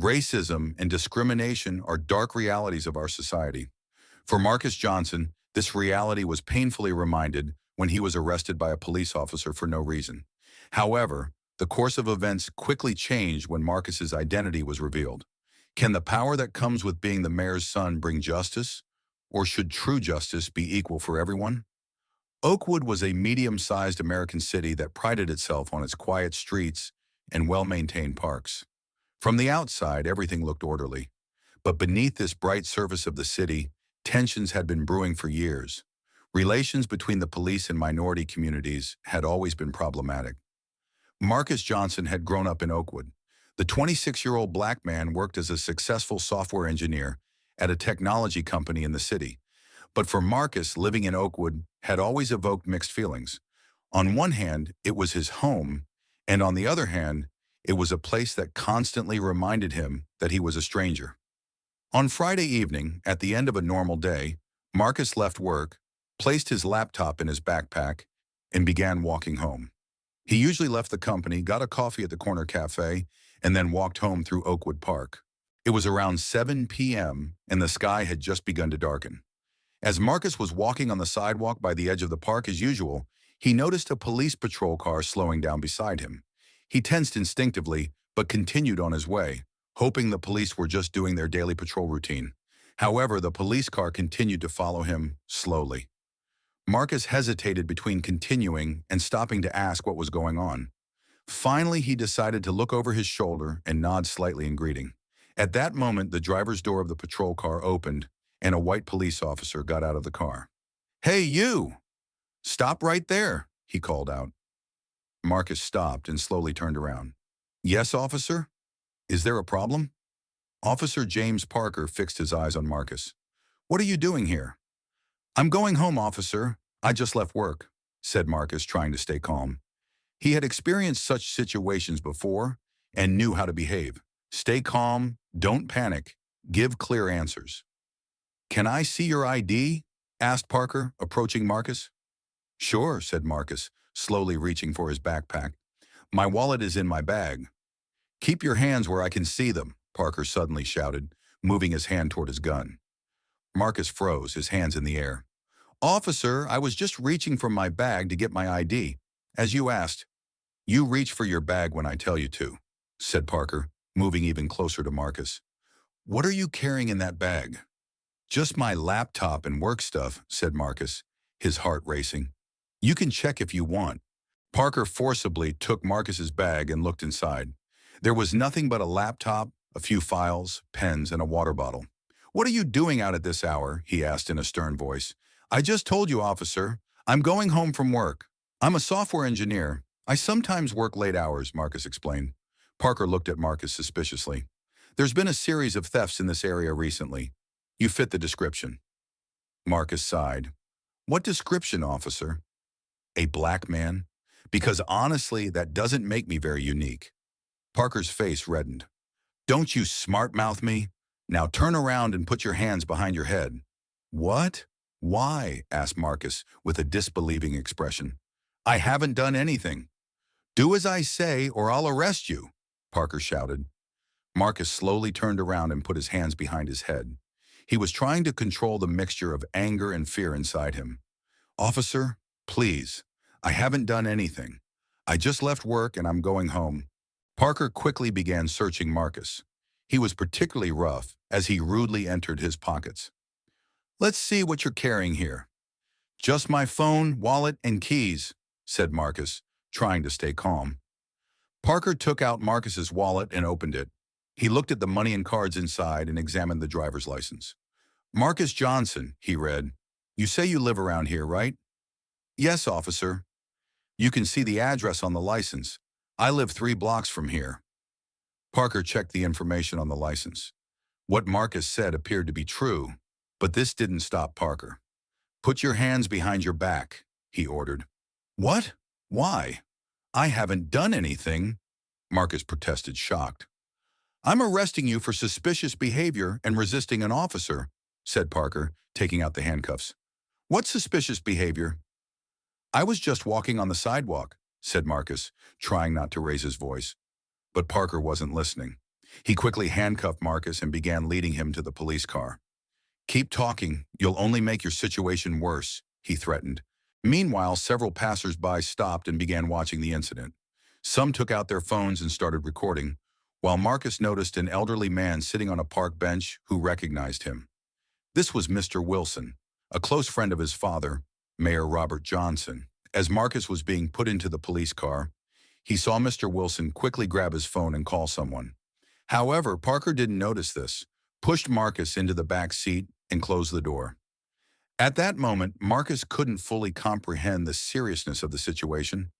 Racism and discrimination are dark realities of our society. For Marcus Johnson, this reality was painfully reminded when he was arrested by a police officer for no reason. However, the course of events quickly changed when Marcus's identity was revealed. Can the power that comes with being the mayor's son bring justice? Or should true justice be equal for everyone? Oakwood was a medium-sized American city that prided itself on its quiet streets and well-maintained parks. From the outside, everything looked orderly. But beneath this bright surface of the city, tensions had been brewing for years. Relations between the police and minority communities had always been problematic. Marcus Johnson had grown up in Oakwood. The 26-year-old black man worked as a successful software engineer at a technology company in the city. But for Marcus, living in Oakwood had always evoked mixed feelings. On one hand, it was his home, and on the other hand, it was a place that constantly reminded him that he was a stranger. On Friday evening, at the end of a normal day, Marcus left work, placed his laptop in his backpack, and began walking home. He usually left the company, got a coffee at the corner cafe, and then walked home through Oakwood Park. It was around 7 p.m., and the sky had just begun to darken. As Marcus was walking on the sidewalk by the edge of the park as usual, he noticed a police patrol car slowing down beside him. He tensed instinctively, but continued on his way, hoping the police were just doing their daily patrol routine. However, the police car continued to follow him slowly. Marcus hesitated between continuing and stopping to ask what was going on. Finally, he decided to look over his shoulder and nod slightly in greeting. At that moment, the driver's door of the patrol car opened, and a white police officer got out of the car. "Hey, you! Stop right there," he called out. Marcus stopped and slowly turned around. "Yes, officer? Is there a problem?" Officer James Parker fixed his eyes on Marcus. "What are you doing here?" "I'm going home, officer. I just left work," said Marcus, trying to stay calm. He had experienced such situations before and knew how to behave. Stay calm, don't panic, give clear answers. "Can I see your ID?" asked Parker, approaching Marcus. "Sure," said Marcus, slowly reaching for his backpack. "My wallet is in my bag." "Keep your hands where I can see them," Parker suddenly shouted, moving his hand toward his gun. Marcus froze, his hands in the air. "Officer, I was just reaching for my bag to get my ID, as you asked." "You reach for your bag when I tell you to," said Parker, moving even closer to Marcus. "What are you carrying in that bag?" "Just my laptop and work stuff," said Marcus, his heart racing. "You can check if you want." Parker forcibly took Marcus's bag and looked inside. There was nothing but a laptop, a few files, pens, and a water bottle. "What are you doing out at this hour?" he asked in a stern voice. "I just told you, officer. I'm going home from work. I'm a software engineer. I sometimes work late hours," Marcus explained. Parker looked at Marcus suspiciously. "There's been a series of thefts in this area recently. You fit the description." Marcus sighed. "What description, officer?" "A black man? Because honestly, that doesn't make me very unique." Parker's face reddened. "Don't you smart-mouth me? Now turn around and put your hands behind your head." "What? Why?" asked Marcus with a disbelieving expression. "I haven't done anything." "Do as I say or I'll arrest you," Parker shouted. Marcus slowly turned around and put his hands behind his head. He was trying to control the mixture of anger and fear inside him. "Officer, please, I haven't done anything. I just left work and I'm going home." Parker quickly began searching Marcus. He was particularly rough as he rudely entered his pockets. "Let's see what you're carrying here." "Just my phone, wallet, and keys," said Marcus, trying to stay calm. Parker took out Marcus's wallet and opened it. He looked at the money and cards inside and examined the driver's license. "Marcus Johnson," he read. "You say you live around here, right?" "Yes, officer." "You can see the address on the license. I live 3 blocks from here." Parker checked the information on the license. What Marcus said appeared to be true, but this didn't stop Parker. "Put your hands behind your back," he ordered. "What? Why? I haven't done anything," Marcus protested, shocked. "I'm arresting you for suspicious behavior and resisting an officer," said Parker, taking out the handcuffs. "What suspicious behavior?" "I was just walking on the sidewalk," said Marcus, trying not to raise his voice. But Parker wasn't listening. He quickly handcuffed Marcus and began leading him to the police car. "Keep talking, you'll only make your situation worse," he threatened. Meanwhile, several passers-by stopped and began watching the incident. Some took out their phones and started recording, while Marcus noticed an elderly man sitting on a park bench who recognized him. This was Mr. Wilson, a close friend of his father, Mayor Robert Johnson. As Marcus was being put into the police car, he saw Mr. Wilson quickly grab his phone and call someone. However, Parker didn't notice this, pushed Marcus into the back seat, and closed the door. At that moment, Marcus couldn't fully comprehend the seriousness of the situation.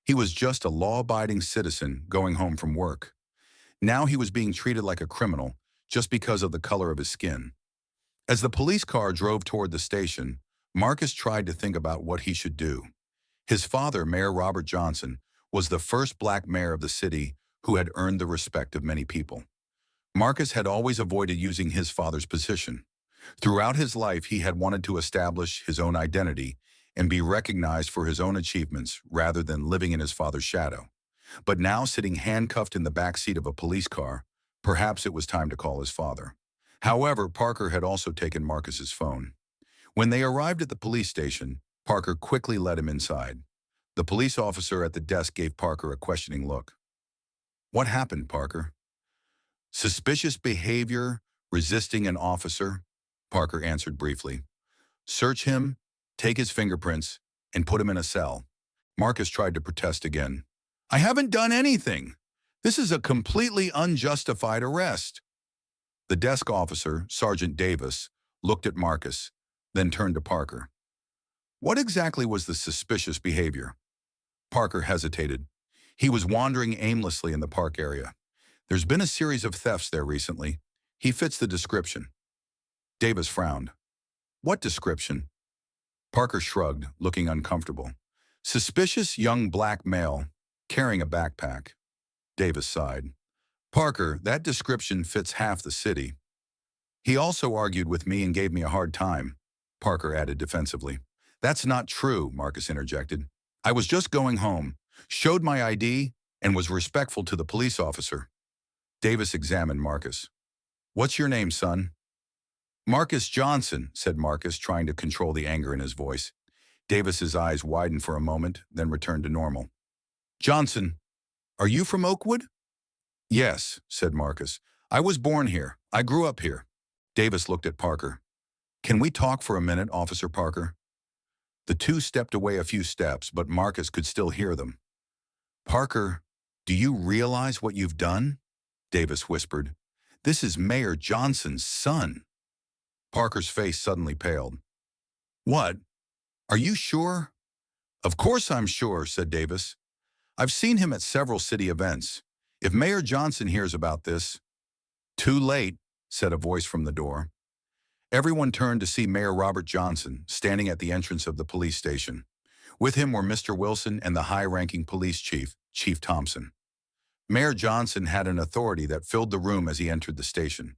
He was just a law-abiding citizen going home from work. Now he was being treated like a criminal just because of the color of his skin. As the police car drove toward the station, Marcus tried to think about what he should do. His father, Mayor Robert Johnson, was the first black mayor of the city who had earned the respect of many people. Marcus had always avoided using his father's position. Throughout his life, he had wanted to establish his own identity and be recognized for his own achievements rather than living in his father's shadow. But now, sitting handcuffed in the back seat of a police car, perhaps it was time to call his father. However, Parker had also taken Marcus's phone. When they arrived at the police station, Parker quickly led him inside. The police officer at the desk gave Parker a questioning look. "What happened, Parker?" "Suspicious behavior, resisting an officer," Parker answered briefly. "Search him, take his fingerprints, and put him in a cell." Marcus tried to protest again. "I haven't done anything. This is a completely unjustified arrest." The desk officer, Sergeant Davis, looked at Marcus, then turned to Parker. "What exactly was the suspicious behavior?" Parker hesitated. He was wandering aimlessly in the park area. "There's been a series of thefts there recently. He fits the description." Davis frowned. "What description?" Parker shrugged, looking uncomfortable. "Suspicious young black male, carrying a backpack." Davis sighed. "Parker, that description fits half the city." "He also argued with me and gave me a hard time," Parker added defensively. "That's not true," Marcus interjected. "I was just going home, showed my ID, and was respectful to the police officer." Davis examined Marcus. "What's your name, son?" "Marcus Johnson," said Marcus, trying to control the anger in his voice. Davis's eyes widened for a moment, then returned to normal. "Johnson, are you from Oakwood?" "Yes," said Marcus. "I was born here. I grew up here." Davis looked at Parker. "Can we talk for a minute, Officer Parker?" The two stepped away a few steps, but Marcus could still hear them. "Parker, do you realize what you've done?" Davis whispered. "This is Mayor Johnson's son." Parker's face suddenly paled. "What? Are you sure?" "Of course I'm sure," said Davis. "I've seen him at several city events. If Mayor Johnson hears about this—" "Too late," said a voice from the door. Everyone turned to see Mayor Robert Johnson standing at the entrance of the police station. With him were Mr. Wilson and the high-ranking police chief, Chief Thompson. Mayor Johnson had an authority that filled the room as he entered the station.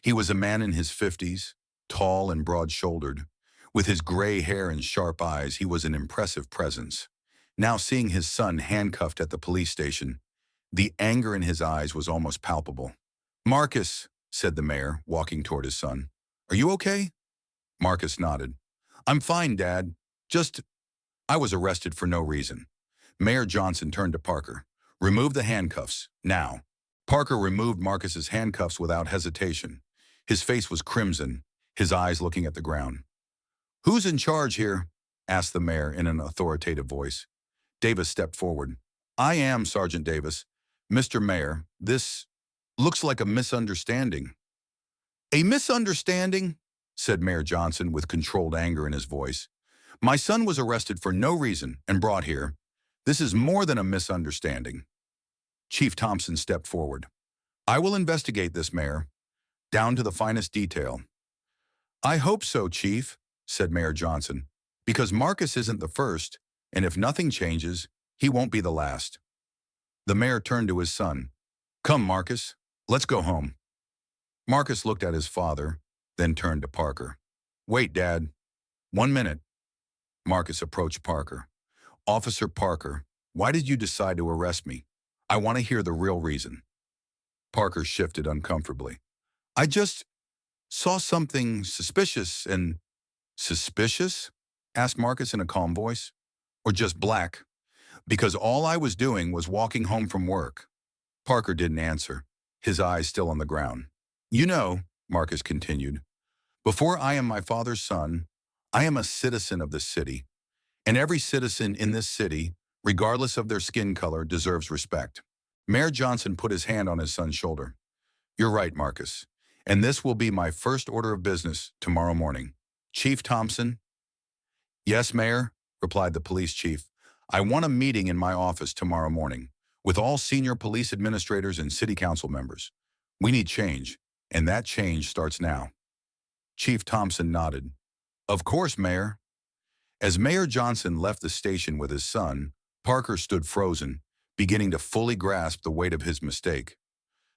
He was a man in his 50s, tall and broad-shouldered. With his gray hair and sharp eyes, he was an impressive presence. Now seeing his son handcuffed at the police station, the anger in his eyes was almost palpable. "Marcus," said the mayor, walking toward his son. "Are you okay?" Marcus nodded. "I'm fine, Dad. I was arrested for no reason." Mayor Johnson turned to Parker. "Remove the handcuffs, now." Parker removed Marcus's handcuffs without hesitation. His face was crimson, his eyes looking at the ground. "Who's in charge here?" asked the mayor in an authoritative voice. Davis stepped forward. "I am, Sergeant Davis. Mr. Mayor, this looks like a misunderstanding." "A misunderstanding?" said Mayor Johnson with controlled anger in his voice. "My son was arrested for no reason and brought here. This is more than a misunderstanding." Chief Thompson stepped forward. "I will investigate this, Mayor, down to the finest detail." "I hope so, Chief," said Mayor Johnson, "because Marcus isn't the first, and if nothing changes, he won't be the last." The mayor turned to his son. "Come, Marcus, let's go home." Marcus looked at his father, then turned to Parker. "Wait, Dad. 1 minute." Marcus approached Parker. "Officer Parker, why did you decide to arrest me? I want to hear the real reason." Parker shifted uncomfortably. I just saw something suspicious and suspicious? Asked Marcus in a calm voice. Or just black? Because all I was doing was walking home from work. Parker didn't answer, his eyes still on the ground. You know, Marcus continued, before I am my father's son, I am a citizen of this city. And every citizen in this city, regardless of their skin color, deserves respect. Mayor Johnson put his hand on his son's shoulder. You're right, Marcus. And this will be my first order of business tomorrow morning. Chief Thompson? Yes, Mayor, replied the police chief. I want a meeting in my office tomorrow morning with all senior police administrators and city council members. We need change, and that change starts now. Chief Thompson nodded. Of course, Mayor. As Mayor Johnson left the station with his son, Parker stood frozen, beginning to fully grasp the weight of his mistake.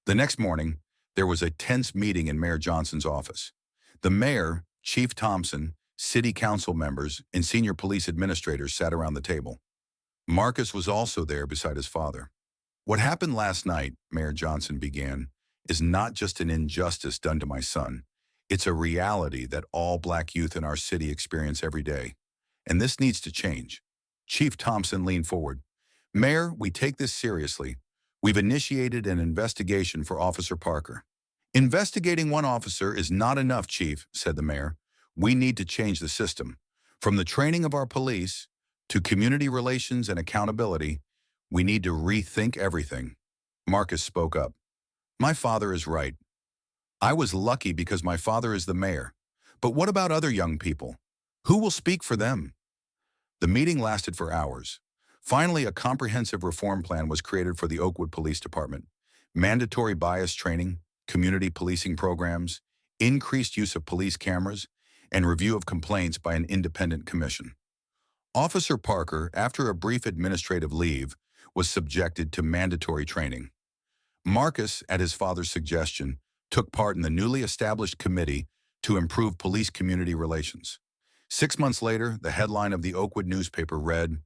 The next morning, there was a tense meeting in Mayor Johnson's office. The mayor, Chief Thompson, city council members, and senior police administrators sat around the table. Marcus was also there beside his father. What happened last night, Mayor Johnson began, is not just an injustice done to my son. It's a reality that all black youth in our city experience every day. And this needs to change. Chief Thompson leaned forward. Mayor, we take this seriously. We've initiated an investigation for Officer Parker. Investigating one officer is not enough, Chief, said the mayor. We need to change the system. From the training of our police to community relations and accountability, we need to rethink everything. Marcus spoke up. My father is right. I was lucky because my father is the mayor. But what about other young people? Who will speak for them? The meeting lasted for hours. Finally, a comprehensive reform plan was created for the Oakwood Police Department. Mandatory bias training, community policing programs, increased use of police cameras, and review of complaints by an independent commission. Officer Parker, after a brief administrative leave, was subjected to mandatory training. Marcus, at his father's suggestion, took part in the newly established committee to improve police-community relations. 6 months later, the headline of the Oakwood newspaper read,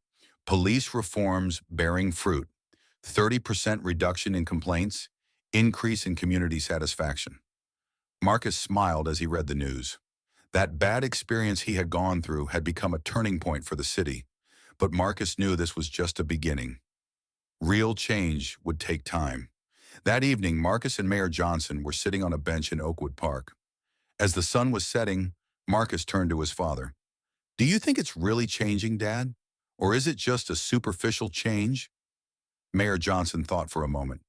Police Reforms Bearing Fruit, 30% reduction in complaints, increase in community satisfaction. Marcus smiled as he read the news. That bad experience he had gone through had become a turning point for the city, but Marcus knew this was just a beginning. Real change would take time. That evening, Marcus and Mayor Johnson were sitting on a bench in Oakwood Park. As the sun was setting, Marcus turned to his father. Do you think it's really changing, Dad? Or is it just a superficial change? Mayor Johnson thought for a moment.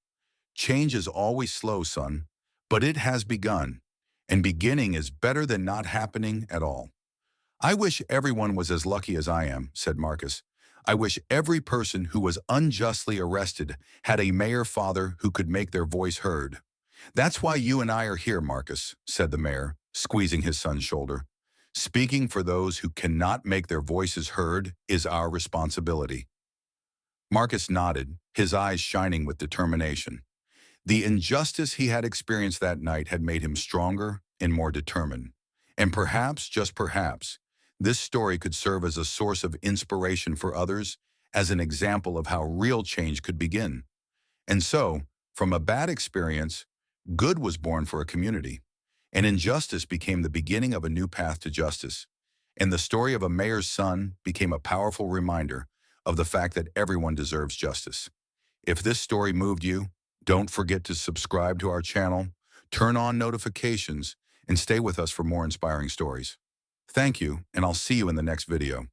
Change is always slow, son, but it has begun, and beginning is better than not happening at all. I wish everyone was as lucky as I am, said Marcus. I wish every person who was unjustly arrested had a mayor father who could make their voice heard. That's why you and I are here, Marcus, said the mayor, squeezing his son's shoulder. Speaking for those who cannot make their voices heard is our responsibility. Marcus nodded, his eyes shining with determination. The injustice he had experienced that night had made him stronger and more determined. And perhaps, just perhaps, this story could serve as a source of inspiration for others, as an example of how real change could begin. And so, from a bad experience, good was born for a community. And injustice became the beginning of a new path to justice. And the story of a mayor's son became a powerful reminder of the fact that everyone deserves justice. If this story moved you, don't forget to subscribe to our channel, turn on notifications, and stay with us for more inspiring stories. Thank you, and I'll see you in the next video.